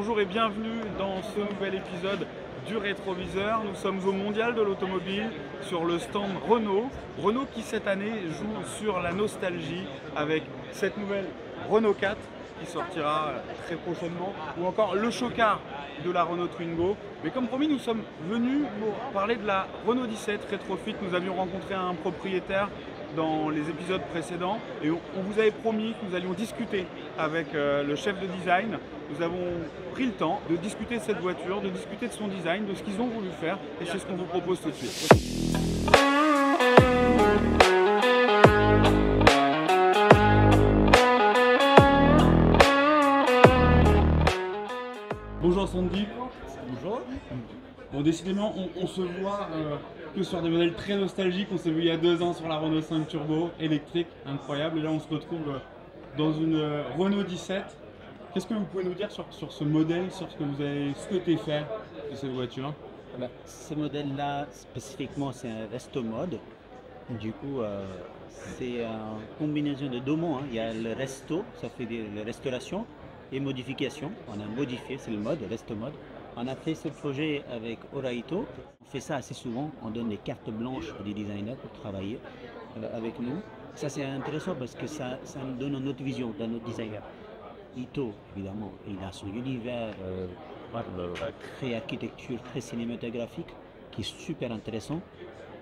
Bonjour et bienvenue dans ce nouvel épisode du Rétroviseur. Nous sommes au Mondial de l'Automobile sur le stand Renault. Renault qui cette année joue sur la nostalgie avec cette nouvelle Renault 4 qui sortira très prochainement, ou encore le chocard de la Renault Twingo. Mais comme promis, nous sommes venus pour parler de la Renault 17 Rétrofit. Nous avions rencontré un propriétaire dans les épisodes précédents et on vous avait promis que nous allions discuter avec le chef de design. Nous avons pris le temps de discuter de cette voiture, de discuter de son design, de ce qu'ils ont voulu faire, et c'est ce qu'on vous propose tout de suite. Bonjour Sandy. Bonjour. Bon, décidément, on se voit que sur des modèles très nostalgiques. On s'est vu il y a 2 ans sur la Renault 5 Turbo électrique, incroyable. Et là, on se retrouve dans une Renault 17. Qu'est-ce que vous pouvez nous dire sur ce modèle, sur ce que vous avez souhaité faire de cette voiture? Ce modèle-là, spécifiquement, c'est un resto mode. Du coup, c'est une combinaison de 2 mots. Il y a le resto, ça fait la restauration, et modification. On a modifié, c'est le mode, resto mode. On a fait ce projet avec Oraito. On fait ça assez souvent. On donne des cartes blanches à des designers pour travailler avec nous. Ça, c'est intéressant parce que ça nous donne une autre vision d'un autre designer. Ito, évidemment, il a son univers très architecture, très cinématographique, qui est super intéressant.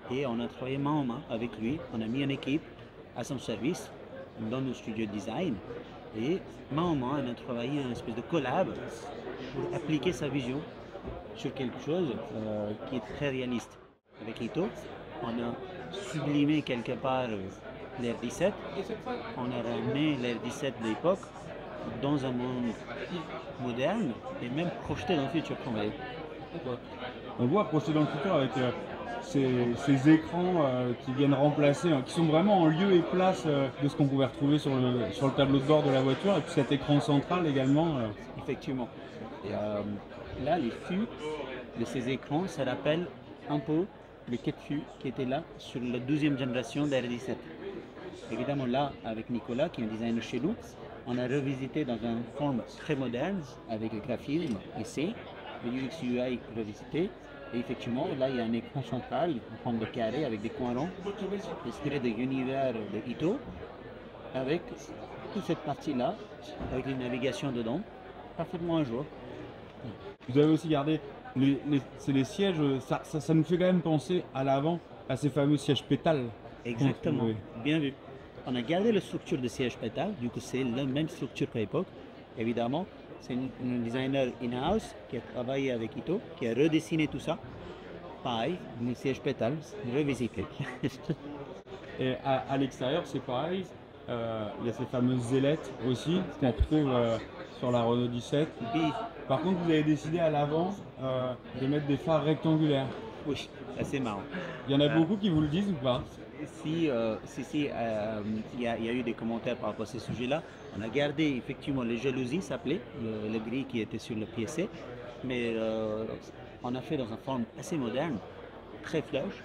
Et on a travaillé main en main avec lui. On a mis une équipe à son service dans nos studios de design. Et main en main, on a travaillé une espèce de collab pour appliquer sa vision sur quelque chose qui est très réaliste. Avec Ito, on a sublimé quelque part l'R17. On a ramené l'R17 de l'époque dans un monde moderne et même projeté dans le futur. On voit projeté dans le futur avec ces écrans qui viennent remplacer, qui sont vraiment en lieu et place de ce qu'on pouvait retrouver sur le tableau de bord de la voiture, et puis cet écran central également. Effectivement. Et, là, les fûts de ces écrans, ça rappelle un peu les 4 fûts qui étaient là sur la 12e génération de R17. Évidemment, là, avec Nicolas, qui est un designer chez nous, on a revisité dans une forme très moderne, avec le graphisme essai, le UX UI revisité. Et effectivement, là, il y a un écran central en forme de carré avec des coins ronds, inspiré de l'univers de Ito, avec toute cette partie-là, avec une navigation dedans, parfaitement un jour. Vous avez aussi gardé les sièges, ça nous fait quand même penser à l'avant, à ces fameux sièges pétales. Exactement, bien vu. On a gardé la structure de siège pétale, du coup c'est la même structure qu'à l'époque. Évidemment, c'est une designer in-house qui a travaillé avec Ito, qui a redessiné tout ça. Pareil, les sièges pétales, revisité. Et à l'extérieur, c'est pareil. Il y a ces fameuses ailettes aussi qu'on retrouve sur la Renault 17. Par contre, vous avez décidé à l'avant de mettre des phares rectangulaires. Oui, c'est marrant. Il y en a beaucoup qui vous le disent ou pas? Si, il y a eu des commentaires par rapport à ce sujet-là. On a gardé effectivement les jalousies, s'appelait, le gris qui était sur le pied-C, mais on a fait dans une forme assez moderne, très flush.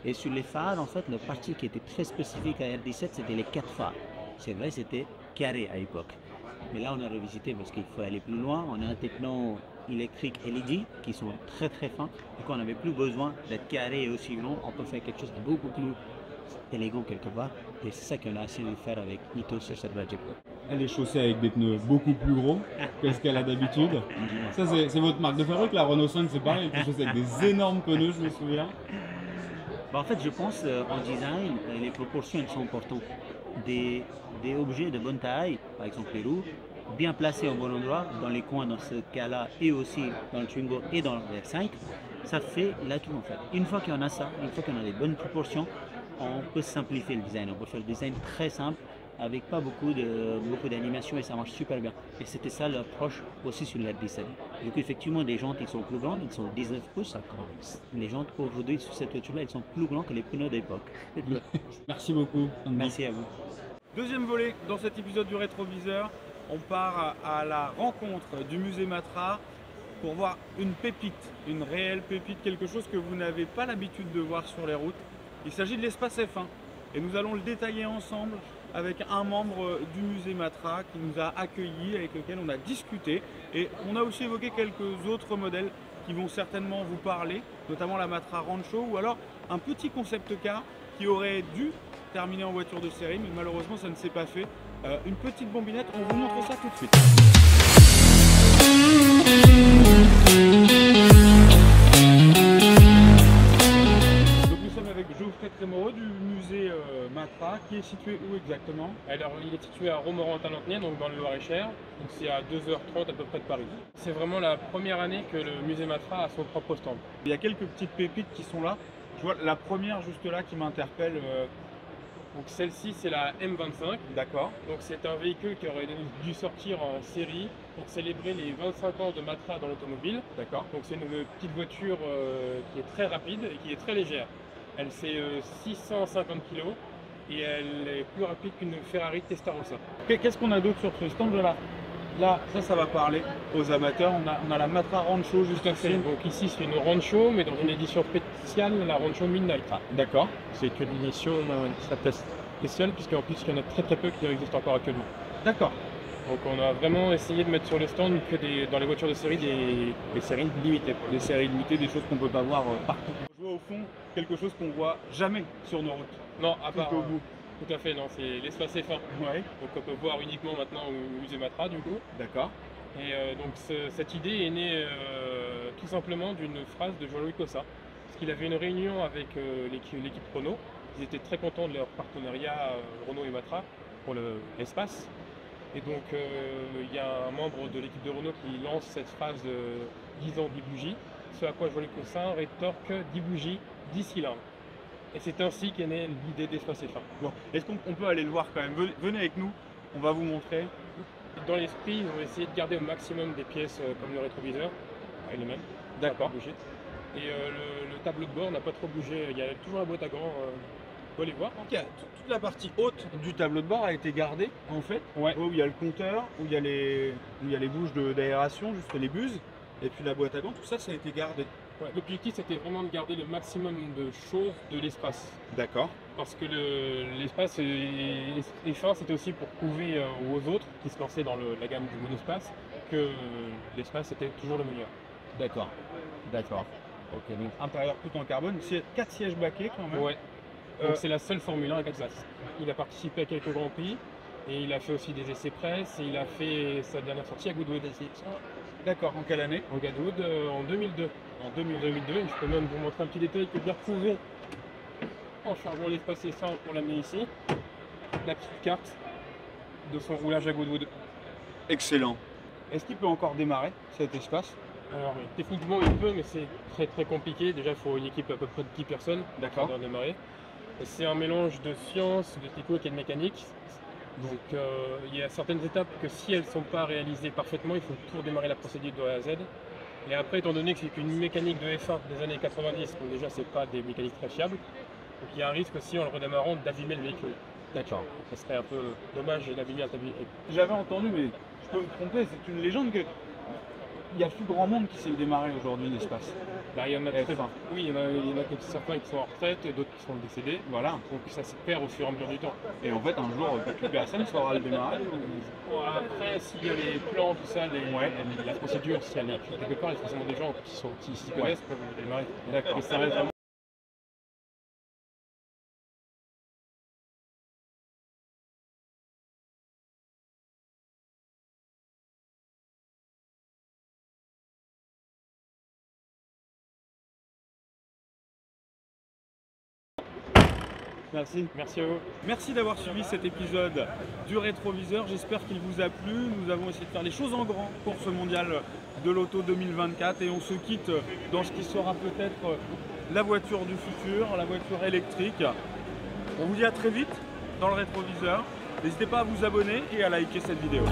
Et sur les phares, en fait, la partie qui était très spécifique à R17, c'était les 4 phares. C'est vrai, c'était carré à l'époque. Mais là, on a revisité parce qu'il faut aller plus loin. On a un techno électrique LED qui sont très très fins. Donc, on n'avait plus besoin d'être carré et aussi long. On peut faire quelque chose de beaucoup plus élégant quelque part. Et c'est ça qu'on a essayé de faire avec Ito sur cette voiture. Elle est chaussée avec des pneus beaucoup plus gros que ce qu'elle a d'habitude. Ça, c'est votre marque de fabrique. La Renault 5, c'est pareil. Elle est chaussée avec des énormes pneus, je me souviens. En fait, je pense en design, les proportions elles sont importantes. Des objets de bonne taille, par exemple les roues, bien placés au bon endroit, dans les coins dans ce cas-là, et aussi dans le Twingo et dans le R5, ça fait l'atout en fait. Une fois qu'on a ça, une fois qu'on a les bonnes proportions, on peut simplifier le design. On peut faire le design très simple, avec pas beaucoup d'animation, et ça marche super bien. Et c'était ça l'approche aussi sur le R17. Du coup, effectivement, les jantes ils sont plus grandes, ils sont 19 pouces. Les jantes aujourd'hui sur cette voiture-là, ils sont plus grands que les pneus d'époque. Merci beaucoup. Merci à vous. Deuxième volet dans cet épisode du Rétroviseur, on part à la rencontre du musée Matra pour voir une pépite, une réelle pépite, quelque chose que vous n'avez pas l'habitude de voir sur les routes. Il s'agit de l'espace F1 et nous allons le détailler ensemble avec un membre du musée Matra qui nous a accueillis, avec lequel on a discuté. Et on a aussi évoqué quelques autres modèles qui vont certainement vous parler, notamment la Matra Rancho ou alors un petit concept car qui aurait dû terminer en voiture de série, mais malheureusement ça ne s'est pas fait. Une petite bombinette, on vous montre ça tout de suite. Donc nous sommes avec Geoffrey Trémoreux du musée Matra, qui est situé où exactement? Alors il est situé à Romorantin-Lanthenay, donc dans le Loir-et-Cher, donc c'est à 2h30 à peu près de Paris. C'est vraiment la première année que le musée Matra a son propre stand. Il y a quelques petites pépites qui sont là. Je vois la première juste là qui m'interpelle. Donc celle-ci c'est la M25. D'accord. Donc c'est un véhicule qui aurait dû sortir en série pour célébrer les 25 ans de Matra dans l'automobile. D'accord. Donc c'est une petite voiture qui est très rapide et qui est très légère. Elle fait 650 kg et elle est plus rapide qu'une Ferrari Testarossa. Qu'est-ce qu'on a d'autre sur ce stand là? Là, ça va parler aux amateurs. On a la Matra Rancho juste Tout à fait. Donc ici c'est une Rancho, mais dans une édition spéciale, la Rancho Midnight. D'accord. C'est une édition qui s'appelle spéciale, puisqu'en plus il y en a très peu qui existent encore actuellement. D'accord. Donc on a vraiment essayé de mettre sur le stand que dans les voitures de série des séries limitées. Des séries limitées, des choses qu'on ne peut pas voir partout. Je vois au fond quelque chose qu'on voit jamais sur nos routes. Non, à part au bout. Tout à fait, non, c'est l'espace F1. Ouais. Donc on peut voir uniquement maintenant au musée Matra du coup. D'accord. Et donc cette idée est née tout simplement d'une phrase de Jean-Louis Cossa. Parce qu'il avait une réunion avec l'équipe Renault. Ils étaient très contents de leur partenariat Renault et Matra pour l'espace. Et donc il y a un membre de l'équipe de Renault qui lance cette phrase 10 ans 10 bougies. Ce à quoi Jean-Luc Cossin rétorque 10 bougies, 10 cylindres. Et c'est ainsi qu'est née l'idée d'Espace F1. Bon, est-ce qu'on peut aller le voir quand même? Venez avec nous, on va vous montrer. Dans l'esprit, ils ont essayé de garder au maximum des pièces comme le rétroviseur, il est le même. D'accord. Et le tableau de bord n'a pas trop bougé, il y a toujours la boîte à gants, on peut aller voir. Ok, toute la partie haute du tableau de bord a été gardée en fait. Ouais. Où il y a le compteur, où il y a les bouches d'aération, juste les buses, et puis la boîte à gants, tout ça, ça a été gardé. Ouais. L'objectif c'était vraiment de garder le maximum de choses de l'espace. D'accord. Parce que l'espace F1 c'était aussi pour prouver aux autres qui se lançaient dans la gamme du monospace que l'espace était toujours le meilleur. D'accord. D'accord. Ok, donc intérieur tout en carbone, c'est 4 sièges baquets quand même. Ouais. Donc c'est la seule Formule 1 avec Alsace. Il a participé à quelques grands prix et il a fait aussi des essais presse et il a fait sa dernière sortie à Goodwood. D'accord, en quelle année? Au Goodwood en 2002. En 2002, et je peux même vous montrer un petit détail que j'ai retrouvé en chargeant l'espace F1 pour l'amener ici. La petite carte de son roulage à Goodwood. Excellent. Est-ce qu'il peut encore démarrer cet espace? Alors techniquement il peut, mais c'est très compliqué. Déjà il faut une équipe à peu près de 10 personnes pour démarrer. C'est un mélange de science, de technique et de mécanique. Donc il y a certaines étapes que si elles ne sont pas réalisées parfaitement, il faut toujours démarrer la procédure de A à Z. Et après, étant donné que c'est une mécanique de F1 des années 90, donc déjà c'est pas des mécaniques très fiables, donc il y a un risque aussi en le redémarrant d'abîmer le véhicule. D'accord. Ça serait un peu dommage d'abîmer un véhicule. J'avais entendu, mais je peux me tromper, c'est une légende que il y a plus grand monde qui sait démarrer aujourd'hui l'espace. Là, il y en a F1. Oui, il y en a certains qui sont en retraite et d'autres qui sont décédés. Voilà. Donc ça se perd au fur et à mesure du temps. Et en fait, un jour, plus personne saura le démarrer. Après, s'il y a les plans, tout ça, la procédure, si elle est quelque part, il y a forcément des gens qui s'y connaissent peuvent le démarrer. D'accord. Mais ça reste vraiment Merci. Merci à vous. Merci d'avoir suivi cet épisode du Rétroviseur. J'espère qu'il vous a plu. Nous avons essayé de faire les choses en grand pour ce mondial de l'auto 2024 et on se quitte dans ce qui sera peut-être la voiture du futur, la voiture électrique. On vous dit à très vite dans le Rétroviseur. N'hésitez pas à vous abonner et à liker cette vidéo.